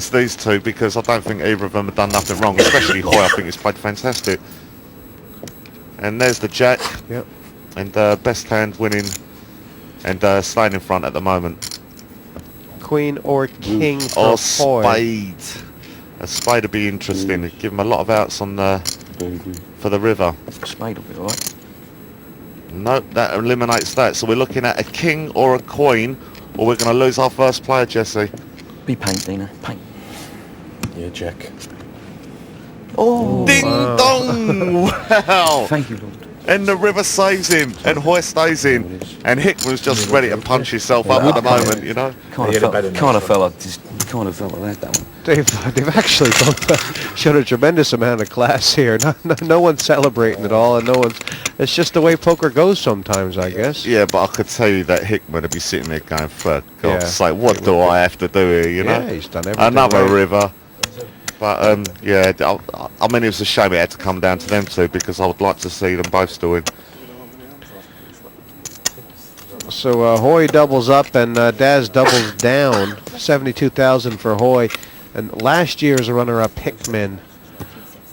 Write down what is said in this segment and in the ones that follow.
these two because I don't think either of them have done nothing wrong, especially Hoy. I think he's played fantastic. And there's the jack. Yep. And best hand winning and staying in front at the moment. Queen or king for Or Hoy. spade. A spade would be interesting. Give him a lot of outs on for the river. Spade will be alright. Nope, that eliminates that. So we're looking at a king or a queen, or we're going to lose our first player, Jesse. Be paint, Dina. Paint. Yeah, jack. Oh! Ding dong! Wow! Thank you, Lord. And the river saves him, and Hoy stays in, and Hickman's just ready to punch himself up at the moment, you know. Kind of felt like that one. They've actually both shown a tremendous amount of class here. No one's celebrating at all, and no one's. It's just the way poker goes sometimes, I guess. Yeah, but I could tell you that Hickman would be sitting there going, for God's Yeah. sake, what do I have to do here, you know? Yeah, he's done everything Another right. river. But, yeah, I mean, it was a shame it had to come down to them two, because I would like to see them both still in. So Hoy doubles up and Daz doubles down. 72,000 for Hoy. And last year's runner-up Hickman,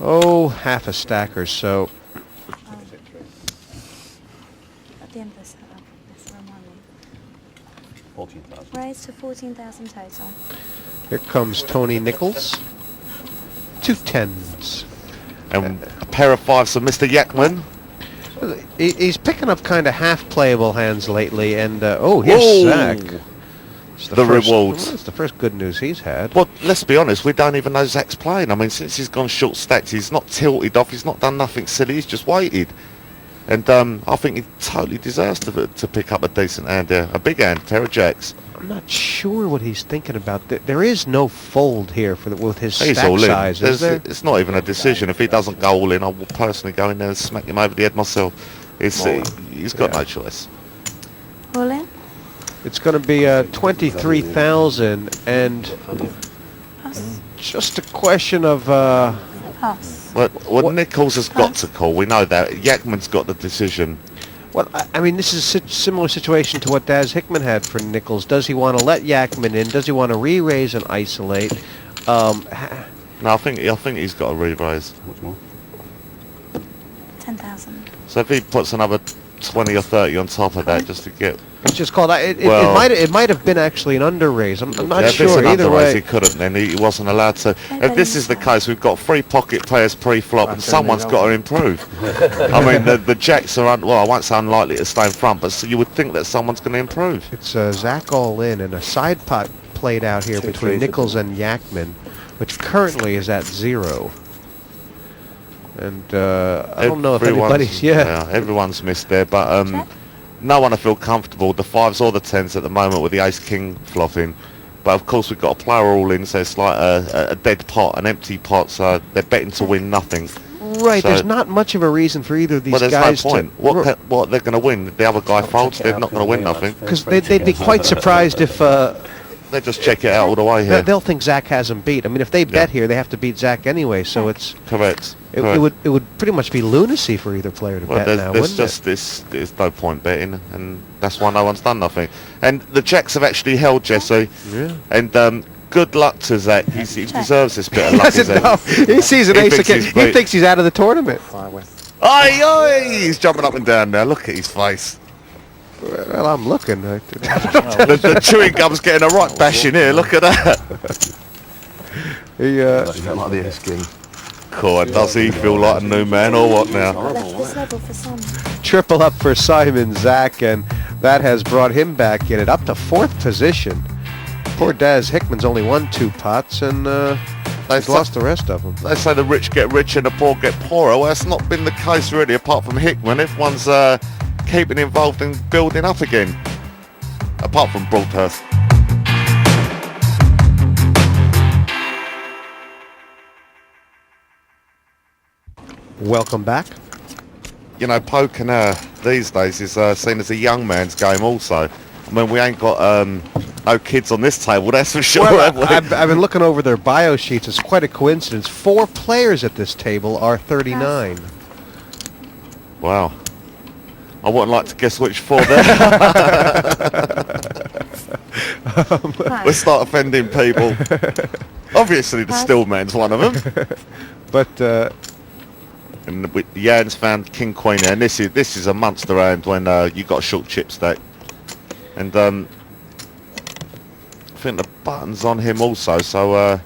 half a stack or so. At the end of this setup, this remind me. 14,000. Raise to 14,000 total. Here comes Tony Nichols. 2 tens. And a pair of fives for Mr. Yakman. He's picking up kind of half-playable hands lately, and here's Whoa! Zach. It's The first- rewards. well, it's the first good news he's had. Well, let's be honest, we don't even know Zach's playing. I mean, since he's gone short stacked, he's not tilted off, he's not done nothing silly, he's just waited. And I think he totally deserves to pick up a decent hand there. A big hand, pair of jacks. I'm not sure what he's thinking about. There is no fold here with his He's stack all in. size, is there? It's not even a decision. If he doesn't go all in, I will personally go in there and smack him over the head myself. He's got no choice. All in? It's going to be 23,000, and Pass. just a question of Pass. Well, What- Nichols has got to call. We know that. Yakman's got the decision. I mean, this is a similar situation to what Daz Hickman had for Nichols. Does he want to let Yakman in? Does he want to re-raise and isolate? No, I think he's got a re-raise. What's more? 10,000. So if he puts another 20 or 30 on top of that, just to get. It's just called. It Well- might have been actually an under raise. I'm not Yeah, if it's sure an either underraise, way. he couldn't. Then he wasn't allowed to. If this is the case, we've got 3 pocket players pre-flop, and someone's got to improve. I mean, the jacks are well, I won't say unlikely to stay in front, but you would think that someone's going to improve. It's Zach all in, and a side pot played out here between Nichols and Yakman, which currently is at 0. And I don't know if anybody's everyone's missed there, but no one will feel comfortable. The 5s or the 10s at the moment with the ace king flopping. But of course we've got a player all in, so it's like a dead pot, an empty pot. So they're betting to win nothing. right. So- There's not much of a reason for either of these Well, there's guys no point. What they're going to win? The other guy folds. They're not going to win nothing. because they'd be quite surprised if They just check it out all the way here. they'll think Zach has them beat. I mean, if they bet here, they have to beat Zach anyway. So Correct. it Correct. would pretty much be lunacy for either player to Well, bet now, there's wouldn't just there's no point betting, and that's why no one's done nothing. And the jacks have actually held, Jesse. Yeah. And good luck to Zach. He deserves this bit of He luck. doesn't know. He sees an He ace thinks again. he's He great. thinks he's out of the tournament. Aye, aye! He's jumping up and down now. Look at his face. Well, I'm looking. The chewing gum's getting a right bashing here. Look at that. He, Like the ace king. Cool. Does he feel like a new man or what now? Left this level for some. triple up for Simon Zach, and that has brought him back in it up to 4th position. Poor Daz Hickman's only won 2 pots, and he's lost the rest of them. They say the rich get richer and the poor get poorer. Well, that's not been the case really, apart from Hickman. Everyone's keeping involved in building up again, apart from Broadhurst. Welcome back. You know, poker now these days is seen as a young man's game also. I mean, we ain't got no kids on this table, that's for sure. have we? I've been looking over their bio sheets. It's quite a coincidence. 4 players at this table are 39. Wow. I wouldn't like to guess which 4 there. We'll start offending people. Obviously, the Stillman's one of them. But And with Jan's found King Queen, and this is a monster round when you got a short chip stack. And I think the button's on him also. So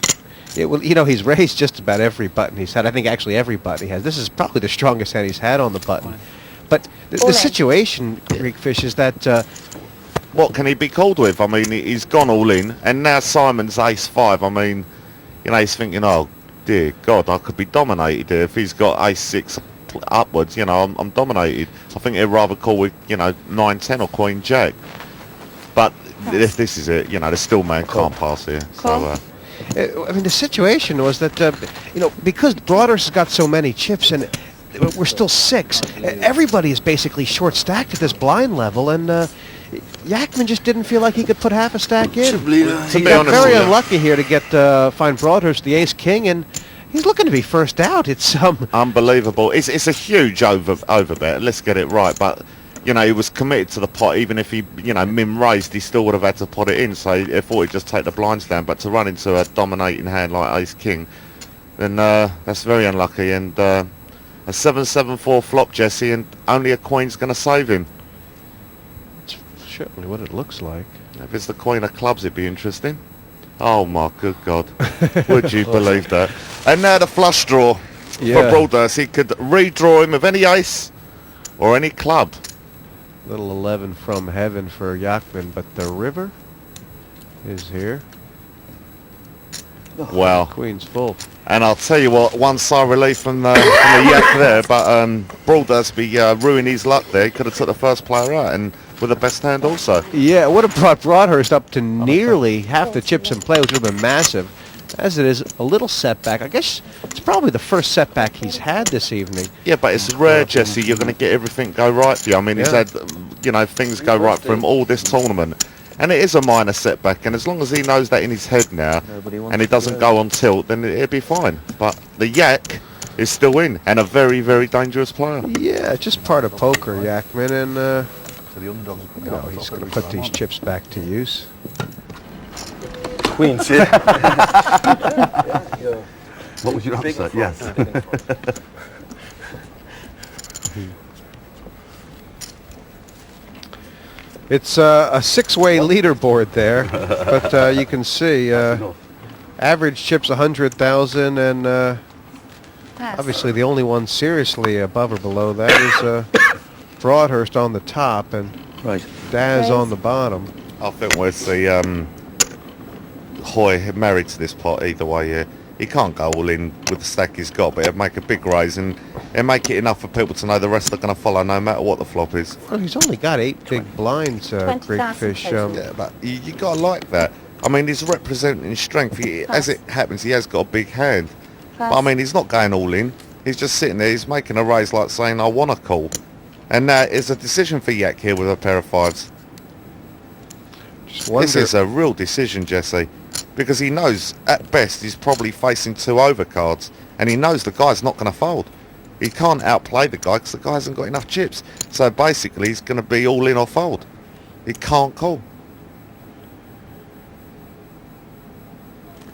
yeah, well, you know, he's raised just about every button he's had. I think actually every button he has. This is probably the strongest hand he's had on the button. But the situation, Greekfish, is that what can he be called with? I mean, he's gone all in, and now Simon's ace 5. I mean, you know, he's thinking, oh dear God, I could be dominated here if he's got ace 6 upwards. You know, I'm dominated. I think he'd rather call with, you know, 9-10 or Queen Jack. But if this is it, you know, the Stillman can't pass here. So. I mean, the situation was that, you know, because Broadhurst has got so many chips and we're still 6, everybody is basically short stacked at this blind level, and Yakman just didn't feel like he could put half a stack in. He got very unlucky here to get find Broadhurst the ace king, and he's looking to be first out. It's unbelievable. It's a huge overbet. Let's get it right, but. You know, he was committed to the pot. Even if he, you know, min raised, he still would have had to put it in. So he thought he'd just take the blinds down. But to run into a dominating hand like Ace King, then that's very unlucky. And a 7-7-4 flop, Jesse, and only a Queen's going to save him. That's certainly what it looks like. If it's the Queen of Clubs, it'd be interesting. Oh my good God, would you believe that? And now the flush draw for Broadhurst. He could redraw him with any ace or any club. Little 11 from heaven for Yakman, but the river is here. Wow. Queen's full. And I'll tell you what, one sigh of relief from the yak there, but Broadhurst be ruined his luck there. He could have took the first player out, and with the best hand also. Yeah, it would have brought Broadhurst up to nearly half the chips in play, which would have been massive. As it is, a little setback. I guess it's probably the first setback he's had this evening. Yeah, but it's rare, Jesse. You're going to get everything go right for you. I mean, he's had, you know, things go right for him all this tournament. And it is a minor setback, and as long as he knows that in his head now, and he doesn't go on tilt, then it'll be fine. But the yak is still in, and a very, very dangerous player. Yeah, just part of poker, Yakman, and you know, he's going to put these chips back to use. Queens, yeah. What was your answer? Yes. It's a 6-way leaderboard there, but you can see average chips 100,000, and obviously the only one seriously above or below that is Broadhurst on the top and Daz on the bottom. I think we'll see Hoy married to this pot either way here. He can't go all in with the stack he's got, but he'll make a big raise, and he'll make it enough for people to know the rest are going to follow no matter what the flop is. Well, he's only got 8 big blinds, Greekfish. Yeah, but you got to like that. I mean, he's representing strength. As it happens, he has got a big hand. But I mean, he's not going all in. He's just sitting there. He's making a raise like saying, I want a call. And now it's a decision for Yak here with a pair of 5s. This is a real decision, Jesse. Because he knows, at best, he's probably facing 2 overcards. And he knows the guy's not going to fold. He can't outplay the guy because the guy hasn't got enough chips. So basically, he's going to be all in or fold. He can't call.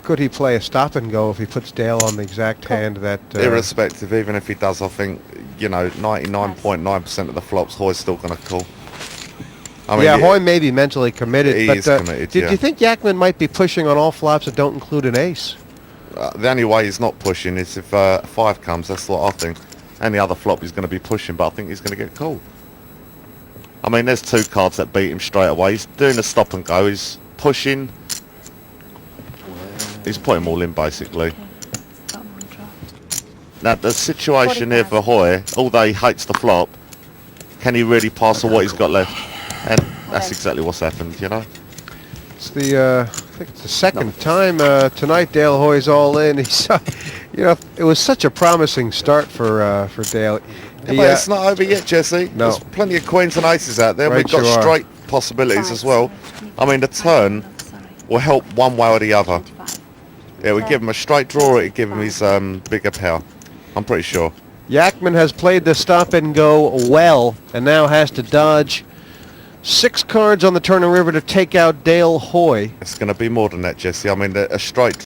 Could he play a stop and go if he puts Dale on the exact hand that... Irrespective, even if he does, I think, you know, 99.9% of the flops, Hoy's still going to call. I mean, yeah, Hoy may be mentally committed, he but is committed, do you think Yakman might be pushing on all flops that don't include an ace? The only way he's not pushing is if 5 comes, that's what I think. Any other flop he's going to be pushing, but I think he's going to get called. I mean, there's 2 cards that beat him straight away. He's doing a stop and go. He's pushing. He's putting them all in, basically. Now, the situation here for Hoy, although he hates the flop, can he really pass on what he's got left? And that's exactly what's happened, you know. It's the, I think it's the second time tonight Dale Hoy's all in. He's, you know, it was such a promising start for Dale. Yeah, but it's not over yet, Jesse. No. There's plenty of queens and aces out there. Right, We've got you are. straight possibilities as well. I mean, the turn will help one way or the other. Yeah, we give him a straight draw, or it give him his bigger power. I'm pretty sure. Yakman has played the stop and go well, and now has to dodge 6 cards on the turn and river to take out Dale Hoy. It's going to be more than that, Jesse. I mean, a straight